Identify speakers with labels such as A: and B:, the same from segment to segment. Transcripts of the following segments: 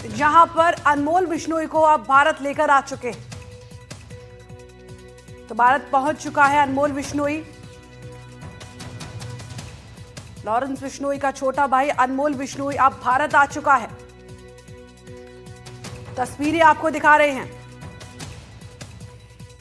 A: जहां पर अनमोल बिश्नोई को अब भारत लेकर आ चुके हैं। तो भारत पहुंच चुका है अनमोल बिश्नोई। लॉरेंस बिश्नोई का छोटा भाई अनमोल बिश्नोई अब भारत आ चुका है। तस्वीरें आपको दिखा रहे हैं।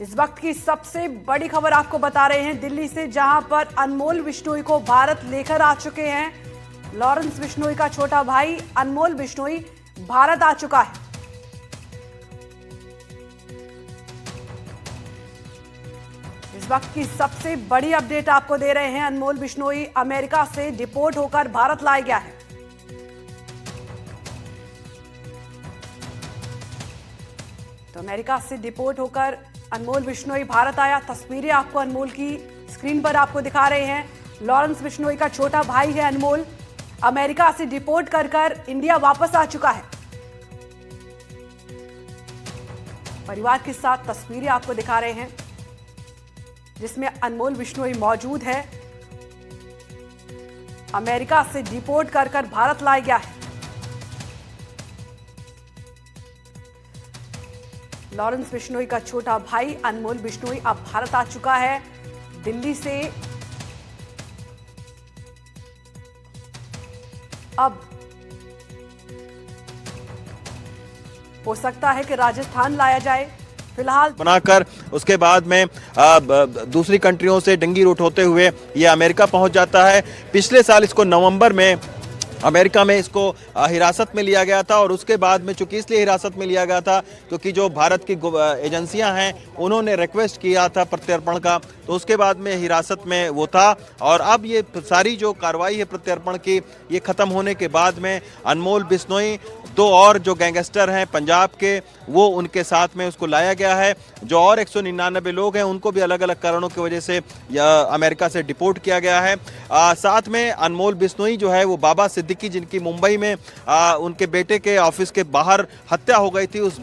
A: इस वक्त की सबसे बड़ी खबर आपको बता रहे हैं दिल्ली से, जहां पर अनमोल बिश्नोई को भारत लेकर आ चुके हैं। लॉरेंस बिश्नोई का छोटा भाई अनमोल बिश्नोई भारत आ चुका है। इस वक्त की सबसे बड़ी अपडेट आपको दे रहे हैं। अनमोल बिश्नोई अमेरिका से डिपोर्ट होकर भारत लाया गया है। तो अमेरिका से डिपोर्ट होकर अनमोल बिश्नोई भारत आया। तस्वीरें आपको अनमोल की स्क्रीन पर आपको दिखा रहे हैं। लॉरेंस बिश्नोई का छोटा भाई है अनमोल, अमेरिका से डिपोर्ट कर इंडिया वापस आ चुका है। परिवार के साथ तस्वीरें आपको दिखा रहे हैं जिसमें अनमोल बिश्नोई मौजूद है। अमेरिका से डिपोर्ट कर भारत लाया गया है। लॉरेंस बिश्नोई का छोटा भाई अनमोल बिश्नोई अब भारत आ चुका है। दिल्ली से अब हो सकता है कि राजस्थान लाया जाए। फिलहाल
B: बनाकर उसके बाद में दूसरी कंट्रियों से डंगी रूट होते हुए ये अमेरिका पहुंच जाता है। पिछले साल इसको नवंबर में अमेरिका में इसको हिरासत में लिया गया था और उसके बाद में चूंकि इसलिए हिरासत में लिया गया था क्योंकि जो भारत की एजेंसियां हैं उन्होंने रिक्वेस्ट किया था प्रत्यर्पण का, तो उसके बाद में हिरासत में वो था। और अब ये सारी जो कार्रवाई है प्रत्यर्पण की, ये ख़त्म होने के बाद में अनमोल बिश्नोई, दो और जो गैंगस्टर हैं पंजाब के, वो उनके साथ में उसको लाया गया है। जो और 199 लोग हैं उनको भी अलग अलग कारणों की वजह से अमेरिका से डिपोर्ट किया गया है। साथ में अनमोल बिश्नोई जो है वो बाबा सिद्दीकी, जिनकी मुंबई में उनके बेटे के ऑफिस के बाहर हत्या हो गई थी, उस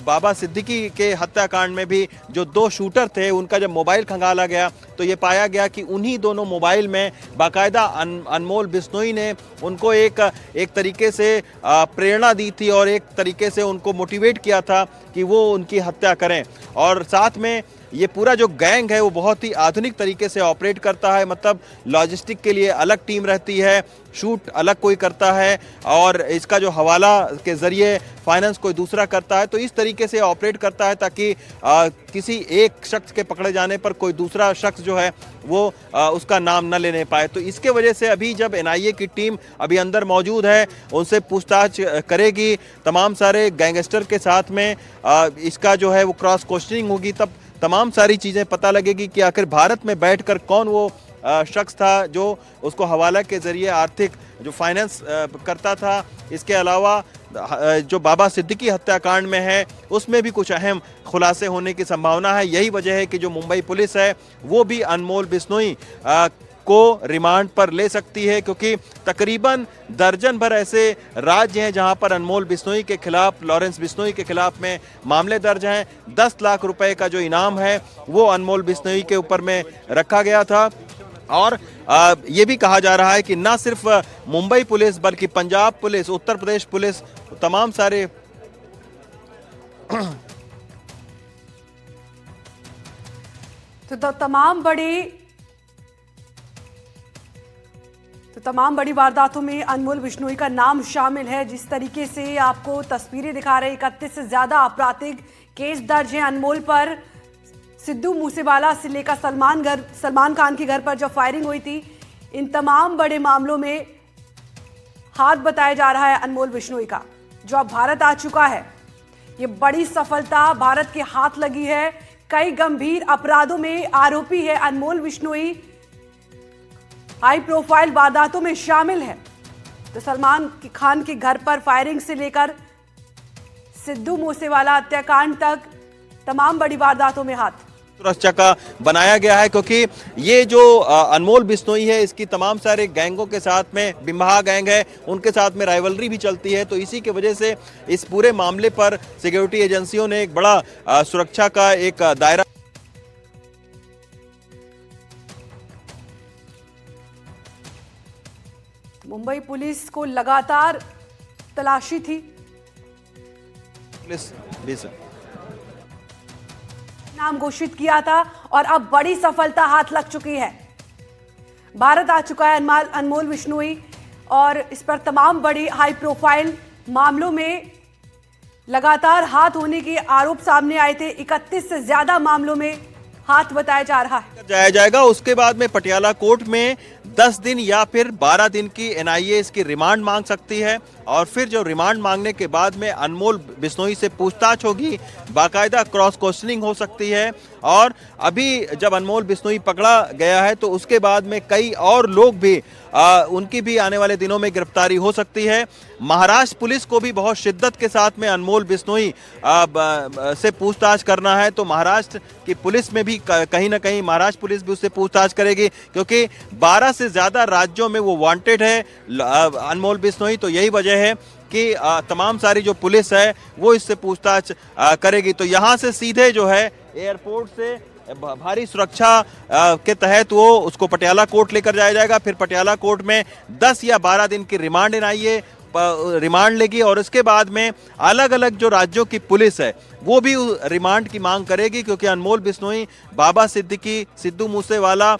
B: बाबा सिद्दीकी के हत्याकांड में भी जो दो शूटर थे उनका जब मोबाइल खंगाला गया तो ये पाया गया कि उन्हीं दोनों मोबाइल में बाकायदा अनमोल बिश्नोई ने उनको एक तरीके से प्रेरणा दी थी और एक तरीके से उनको मोटिवेट किया था कि वो उनकी हत्या करें। और साथ में ये पूरा जो गैंग है वो बहुत ही आधुनिक तरीके से ऑपरेट करता है, मतलब लॉजिस्टिक के लिए अलग टीम रहती है, शूट अलग कोई करता है और इसका जो हवाला के ज़रिए फाइनेंस कोई दूसरा करता है। तो इस तरीके से ऑपरेट करता है ताकि किसी एक शख्स के पकड़े जाने पर कोई दूसरा शख्स जो है वो उसका नाम न लेने पाए। तो इसके वजह से अभी जब एनआईए की टीम अभी अंदर मौजूद है, उनसे पूछताछ करेगी तमाम सारे गैंगस्टर के साथ में, इसका जो है वो क्रॉस क्वेश्चनिंग होगी, तब तमाम सारी चीज़ें पता लगेगी कि आखिर भारत में बैठकर कौन वो शख्स था जो उसको हवाला के ज़रिए आर्थिक जो फाइनेंस करता था। इसके अलावा जो बाबा सिद्दीकी हत्याकांड में है उसमें भी कुछ अहम खुलासे होने की संभावना है। यही वजह है कि जो मुंबई पुलिस है वो भी अनमोल बिश्नोई को रिमांड पर ले सकती है, क्योंकि तकरीबन दर्जन भर ऐसे राज्य हैं जहां पर अनमोल बिश्नोई के खिलाफ, लॉरेंस बिश्नोई के खिलाफ में मामले दर्ज हैं। 10 लाख रुपए का जो इनाम है वो अनमोल बिश्नोई के ऊपर में रखा गया था। और ये भी कहा जा रहा है कि ना सिर्फ मुंबई पुलिस बल्कि पंजाब पुलिस, उत्तर प्रदेश पुलिस, तमाम सारे
A: तो तमाम बड़ी वारदातों में अनमोल बिश्नोई का नाम शामिल है। जिस तरीके से आपको तस्वीरें दिखा रहे, 31 से ज्यादा आपराधिक केस दर्ज हैं अनमोल पर। सिद्धू मूसेवाला से लेकर सलमान खान के घर पर जब फायरिंग हुई थी, इन तमाम बड़े मामलों में हाथ बताया जा रहा है अनमोल बिश्नोई का, जो अब भारत आ चुका है। ये बड़ी सफलता भारत के हाथ लगी है। कई गंभीर अपराधों में आरोपी है अनमोल बिश्नोई, हाई प्रोफाइल वारदातों में शामिल है। तो सलमान खान के घर पर फायरिंग से लेकर सिद्धू मूसेवाला हत्याकांड तक तमाम बड़ी वारदातों में हाथ
B: सुरक्षा का बनाया गया है, क्योंकि ये जो अनमोल बिश्नोई है इसकी तमाम सारे गैंगों के साथ में, बिम्हा गैंग है उनके साथ में राइवलरी भी चलती है। तो इसी की वजह से इस पूरे मामले पर सिक्योरिटी एजेंसियों ने एक बड़ा सुरक्षा का एक दायरा
A: मुंबई पुलिस को लगातार तलाशी थी।
B: पुलिस भी से
A: नाम घोषित किया था और अब बड़ी सफलता हाथ लग चुकी है। भारत आ चुका है अनमोल बिश्नोई और इस पर तमाम बड़ी हाई प्रोफाइल मामलों में लगातार हाथ होने के आरोप सामने आए थे। 31 से ज्यादा मामलों में हाथ बताया जा रहा है।
B: जाया जाएगा। उसके बाद में पटियाला कोर्ट में 10 दिन या फिर 12 दिन की एनआईए इसकी रिमांड मांग सकती है और फिर जो रिमांड मांगने के बाद में अनमोल बिश्नोई से पूछताछ होगी, बाकायदा क्रॉस क्वेश्चनिंग हो सकती है। और अभी जब अनमोल बिश्नोई पकड़ा गया है तो उसके बाद में कई और लोग भी उनकी भी आने वाले दिनों में गिरफ्तारी हो सकती है। महाराष्ट्र पुलिस को भी बहुत शिद्दत के साथ में अनमोल बिश्नोई से पूछताछ करना है, तो महाराष्ट्र की पुलिस में भी कहीं ना कहीं महाराष्ट्र पुलिस भी उससे पूछताछ करेगी, क्योंकि 12 से ज्यादा राज्यों में वो वांटेड है अनमोल बिश्नोई। तो यही वजह है कि तमाम सारी जो पुलिस है वो इससे पूछताछ करेगी। तो यहाँ से सीधे जो है एयरपोर्ट से भारी सुरक्षा के तहत वो उसको पटियाला कोर्ट लेकर जाया जाएगा। फिर पटियाला कोर्ट में 10 या 12 दिन की रिमांड एनआईए रिमांड लेगी और उसके बाद में अलग अलग जो राज्यों की पुलिस है वो भी रिमांड की मांग करेगी, क्योंकि अनमोल बिश्नोई, बाबा सिद्दीकी, सिद्धू मूसेवाला,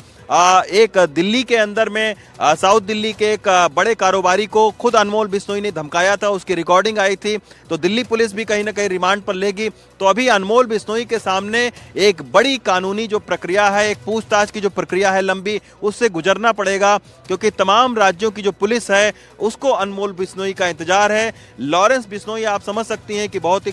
B: एक दिल्ली के अंदर में साउथ दिल्ली के एक बड़े कारोबारी को खुद अनमोल बिश्नोई ने धमकाया था, उसकी रिकॉर्डिंग आई थी। तो दिल्ली पुलिस भी कहीं ना कहीं रिमांड पर लेगी। तो अभी अनमोल बिश्नोई के सामने एक बड़ी कानूनी जो प्रक्रिया है, एक पूछताछ की जो प्रक्रिया है लंबी, उससे गुजरना पड़ेगा, क्योंकि तमाम राज्यों की जो पुलिस है उसको अनमोल बिश्नोई का इंतजार है। लॉरेंस बिश्नोई आप समझ सकती हैं कि बहुत ही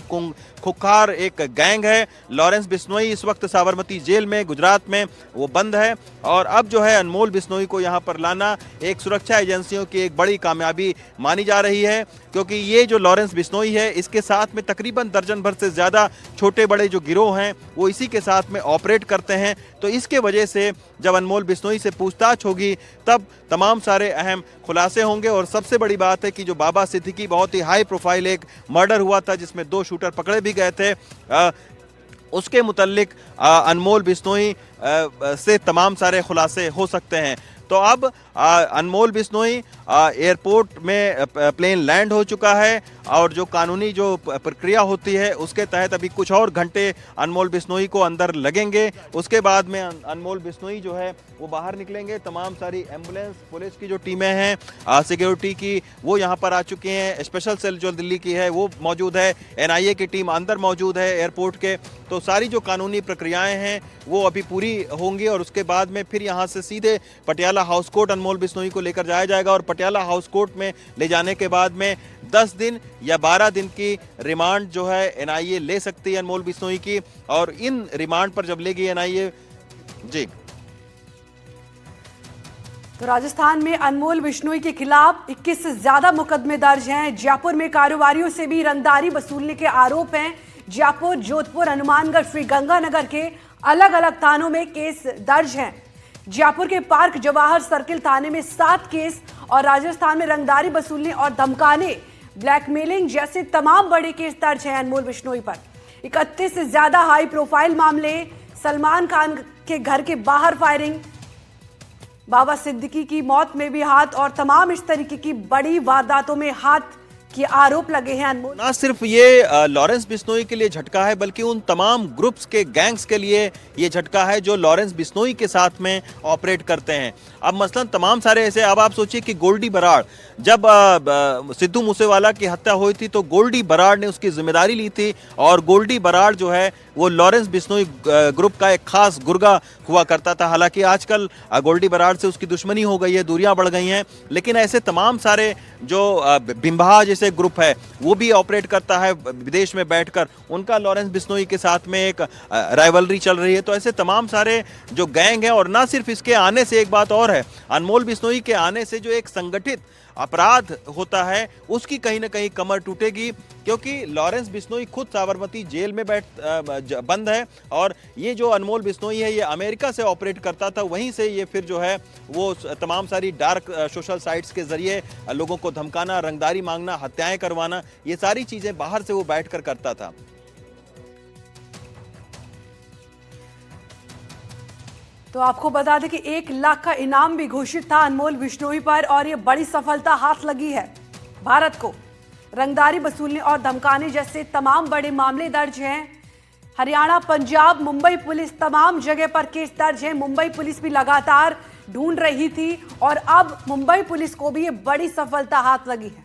B: खुखार एक गैंग है। लॉरेंस बिश्नोई इस वक्त साबरमती जेल में गुजरात में वो बंद है और अब जो है अनमोल बिश्नोई को यहाँ पर लाना एक सुरक्षा एजेंसियों की एक बड़ी कामयाबी मानी जा रही है, क्योंकि ये जो लॉरेंस बिश्नोई है इसके साथ में तकरीबन दर्जन भर से ज्यादा छोटे बड़े जो गिरोह हैं वो इसी के साथ में ऑपरेट करते हैं। तो इसके वजह से जब अनमोल बिश्नोई से पूछताछ होगी तब तमाम सारे अहम खुलासे होंगे। और सबसे बड़ी बात है कि जो बाबा सिद्दीकी बहुत ही हाई प्रोफाइल एक मर्डर हुआ था जिसमें 2 शूटर पकड़े भी गए थे, उसके मुतल्लिक अनमोल बिश्नोई से तमाम सारे खुलासे हो सकते हैं। तो अब अनमोल बिश्नोई एयरपोर्ट में प्लेन लैंड हो चुका है और जो कानूनी जो प्रक्रिया होती है उसके तहत अभी कुछ और घंटे अनमोल बिश्नोई को अंदर लगेंगे। उसके बाद में अनमोल बिश्नोई जो है वो बाहर निकलेंगे। तमाम सारी एम्बुलेंस, पुलिस की जो टीमें हैं, सिक्योरिटी की, वो यहाँ पर आ चुकी हैं। स्पेशल सेल जो दिल्ली की है वो मौजूद है, एनआईए की टीम अंदर मौजूद है एयरपोर्ट के। तो सारी जो कानूनी प्रक्रियाएं हैं वो अभी पूरी होंगी और उसके बाद में फिर यहाँ से सीधे पटियाला हाउस कोर्ट अनमोल बिश्नोई को लेकर जाया जाएगा और पटियाला हाउस कोर्ट में ले जाने के बाद में 10 दिन या 12 दिन की रिमांड जो है एनआईए ले सकती है अनमोल बिश्नोई की। और इन रिमांड पर जब लेगी एनआईए जी,
A: तो राजस्थान में अनमोल बिश्नोई के खिलाफ 21 से ज्यादा मुकदमे दर्ज हैं। जयपुर में कारोबारियों से भी रंगदारी वसूलने के आरोप हैं। जयपुर, जोधपुर, हनुमानगढ़, श्रीगंगानगर के अलग अलग थानों में केस दर्ज हैं। जयपुर के पार्क जवाहर सर्किल थाने में 7 केस और राजस्थान में रंगदारी वसूलने और धमकाने, ब्लैकमेलिंग जैसे तमाम बड़े केस दर्ज हैं अनमोल बिश्नोई पर। 31 से ज्यादा हाई प्रोफाइल मामले, सलमान खान के घर के बाहर फायरिंग, बाबा सिद्दीकी की मौत में भी हाथ और तमाम इस तरीके की बड़ी वारदातों में हाथ के आरोप लगे हैं अनमोल।
B: ना सिर्फ ये लॉरेंस बिश्नोई के लिए झटका है बल्कि उन तमाम ग्रुप्स के गैंग्स के लिए ये झटका है जो लॉरेंस बिश्नोई के साथ में ऑपरेट करते हैं। अब मसलन तमाम सारे ऐसे, अब आप सोचिए कि गोल्डी बराड़, जब सिद्धू मूसेवाला की हत्या हुई थी तो गोल्डी बराड़ ने उसकी जिम्मेदारी ली थी और गोल्डी बराड़ जो है वो लॉरेंस बिश्नोई ग्रुप का एक खास गुर्गा हुआ करता था। हालांकि आजकल गोल्डी बराड़ से उसकी दुश्मनी हो गई है, दूरियां बढ़ गई हैं, लेकिन ऐसे तमाम सारे जो बिम्बा जैसे ग्रुप है वो भी ऑपरेट करता है विदेश में बैठकर, उनका लॉरेंस बिश्नोई के साथ में एक राइवलरी चल रही है। तो ऐसे तमाम सारे जो गैंग हैं, और ना सिर्फ इसके आने से, एक बात और है, अनमोल बिश्नोई के आने से जो एक संगठित अपराध होता है उसकी कहीं ना कहीं कमर टूटेगी, क्योंकि लॉरेंस बिश्नोई खुद साबरमती जेल में बंद है और ये जो अनमोल बिश्नोई है ये अमेरिका से ऑपरेट करता था, वहीं से ये फिर जो है वो तमाम सारी डार्क सोशल साइट्स के जरिए लोगों को धमकाना, रंगदारी मांगना, हत्याएं करवाना, ये सारी चीजें बाहर से वो बैठकर करता था।
A: तो आपको बता दें कि 1 लाख का इनाम भी घोषित था अनमोल बिश्नोई पर और ये बड़ी सफलता हाथ लगी है भारत को। रंगदारी वसूलने और धमकाने जैसे तमाम बड़े मामले दर्ज हैं। हरियाणा, पंजाब, मुंबई पुलिस तमाम जगह पर केस दर्ज है। मुंबई पुलिस भी लगातार ढूंढ रही थी और अब मुंबई पुलिस को भी ये बड़ी सफलता हाथ लगी है।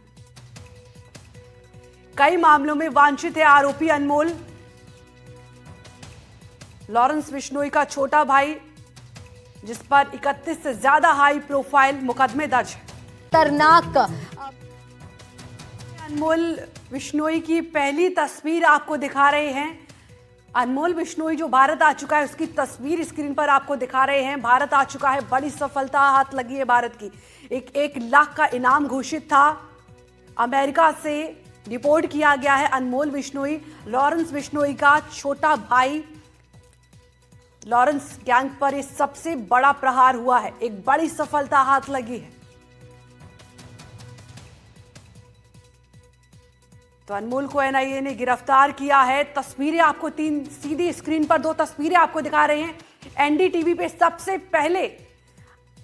A: कई मामलों में वांछित है आरोपी अनमोल। लॉरेंस बिश्नोई का छोटा भाई, जिस पर 31 से ज्यादा हाई प्रोफाइल मुकदमे दर्ज है।
C: खतरनाक
A: अनमोल बिश्नोई की पहली तस्वीर आपको दिखा रहे हैं। अनमोल बिश्नोई जो भारत आ चुका है उसकी तस्वीर स्क्रीन पर आपको दिखा रहे हैं। भारत आ चुका है, बड़ी सफलता हाथ लगी है भारत की। 1 लाख का इनाम घोषित था। अमेरिका से डिपोर्ट किया गया है अनमोल बिश्नोई, लॉरेंस बिश्नोई का छोटा भाई। लॉरेंस गैंग पर ये सबसे बड़ा प्रहार हुआ है, एक बड़ी सफलता हाथ लगी है। तो अनमोल को एनआईए ने गिरफ्तार किया है। तस्वीरें आपको सीधी स्क्रीन पर 2 तस्वीरें आपको दिखा रहे हैं। एनडीटीवी पे सबसे पहले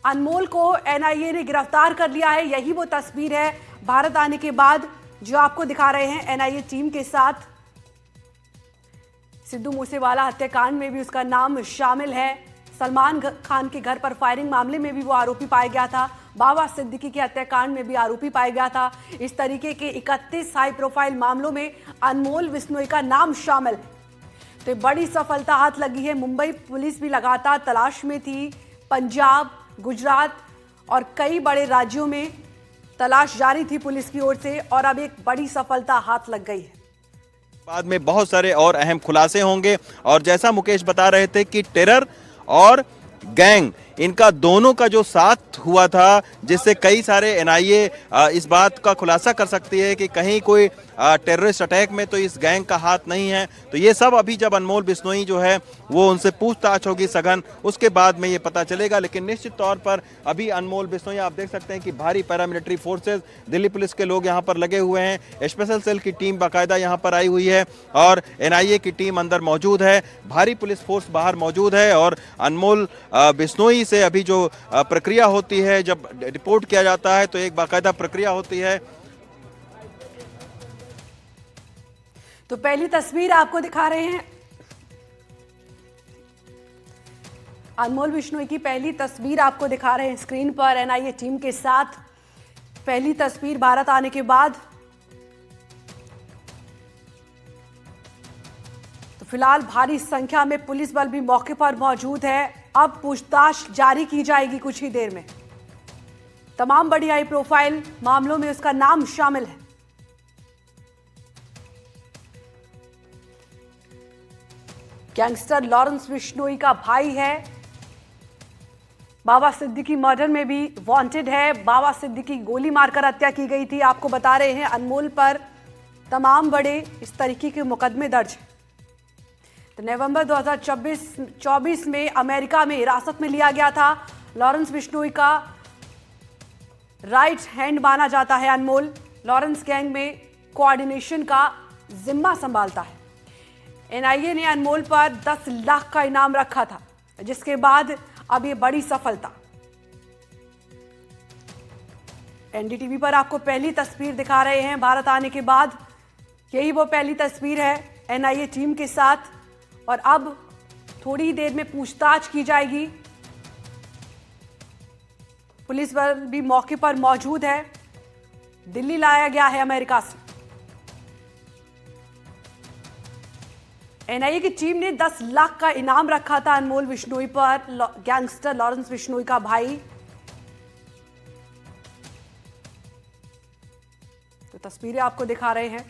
A: अनमोल को एनआईए ने गिरफ्तार कर लिया है। यही वो तस्वीर है भारत आने के बाद जो आपको दिखा रहे हैं एनआईए टीम के साथ। सिद्धू मूसेवाला हत्याकांड में भी उसका नाम शामिल है। सलमान खान के घर पर फायरिंग मामले में भी वो आरोपी पाया गया था। बाबा सिद्दीकी के हत्याकांड में भी आरोपी पाया गया था। इस तरीके के 31 हाई प्रोफाइल मामलों में अनमोल बिश्नोई का नाम शामिल है। तो बड़ी सफलता हाथ लगी है। मुंबई पुलिस भी लगातार तलाश में थी। पंजाब, गुजरात और कई बड़े राज्यों में तलाश जारी थी पुलिस की ओर से और अब एक बड़ी सफलता हाथ लग गई है।
B: बाद में बहुत सारे और अहम खुलासे होंगे। और जैसा मुकेश बता रहे थे कि टेरर और गैंग, इनका दोनों का जो साथ हुआ था, जिससे कई सारे एनआईए इस बात का खुलासा कर सकती है कि कहीं कोई टेररिस्ट अटैक में तो इस गैंग का हाथ नहीं है। तो ये सब अभी जब अनमोल बिश्नोई जो है वो उनसे पूछताछ होगी सघन, उसके बाद में ये पता चलेगा। लेकिन निश्चित तौर पर अभी अनमोल बिश्नोई, आप देख सकते हैं कि भारी पैरामिलिट्री फोर्सेज, दिल्ली पुलिस के लोग यहाँ पर लगे हुए हैं। स्पेशल सेल की टीम बाकायदा यहाँ पर आई हुई है और एनआईए की टीम अंदर मौजूद है। भारी पुलिस फोर्स बाहर मौजूद है और अनमोल बिश्नोई से अभी जो प्रक्रिया होती है, जब रिपोर्ट किया जाता है तो एक बाकायदा प्रक्रिया होती है।
A: तो पहली तस्वीर आपको दिखा रहे हैं। अनमोल बिश्नोई की पहली तस्वीर आपको दिखा रहे हैं स्क्रीन पर एनआईए टीम के साथ। पहली तस्वीर भारत आने के बाद। तो फिलहाल भारी संख्या में पुलिस बल भी मौके पर मौजूद है। अब पूछताछ जारी की जाएगी कुछ ही देर में। तमाम बड़ी हाई प्रोफाइल मामलों में उसका नाम शामिल है। गैंगस्टर लॉरेंस बिश्नोई का भाई है। बाबा सिद्दीकी मर्डर में भी वांटेड है। बाबा सिद्दीकी गोली मारकर हत्या की गई थी। आपको बता रहे हैं अनमोल पर तमाम बड़े इस तरीके के मुकदमे दर्ज हैं। तो नवंबर 2024 में अमेरिका में हिरासत में लिया गया था। लॉरेंस बिश्नोई का राइट हैंड माना जाता है अनमोल। लॉरेंस गैंग में कोऑर्डिनेशन का जिम्मा संभालता है। एनआईए ने अनमोल पर 10 लाख का इनाम रखा था, जिसके बाद अब ये बड़ी सफलता। एनडीटीवी पर आपको पहली तस्वीर दिखा रहे हैं भारत आने के बाद। यही वो पहली तस्वीर है एनआईए टीम के साथ और अब थोड़ी ही देर में पूछताछ की जाएगी। पुलिस बल भी मौके पर मौजूद है। दिल्ली लाया गया है अमेरिका से। एनआईए की टीम ने 10 लाख का इनाम रखा था अनमोल बिश्नोई पर। गैंगस्टर लॉरेंस बिश्नोई का भाई। तो तस्वीरें आपको दिखा रहे हैं।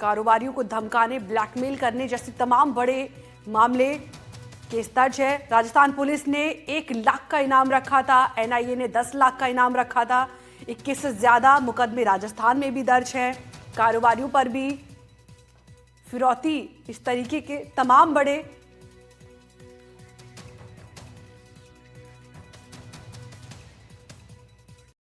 A: कारोबारियों को धमकाने, ब्लैकमेल करने जैसे तमाम बड़े मामले केस दर्ज है। राजस्थान पुलिस ने 1 लाख का इनाम रखा था। एनआईए ने 10 लाख का इनाम रखा था। 21 से ज्यादा मुकदमे राजस्थान में भी दर्ज है। कारोबारियों पर भी फिरौती, इस तरीके के तमाम बड़े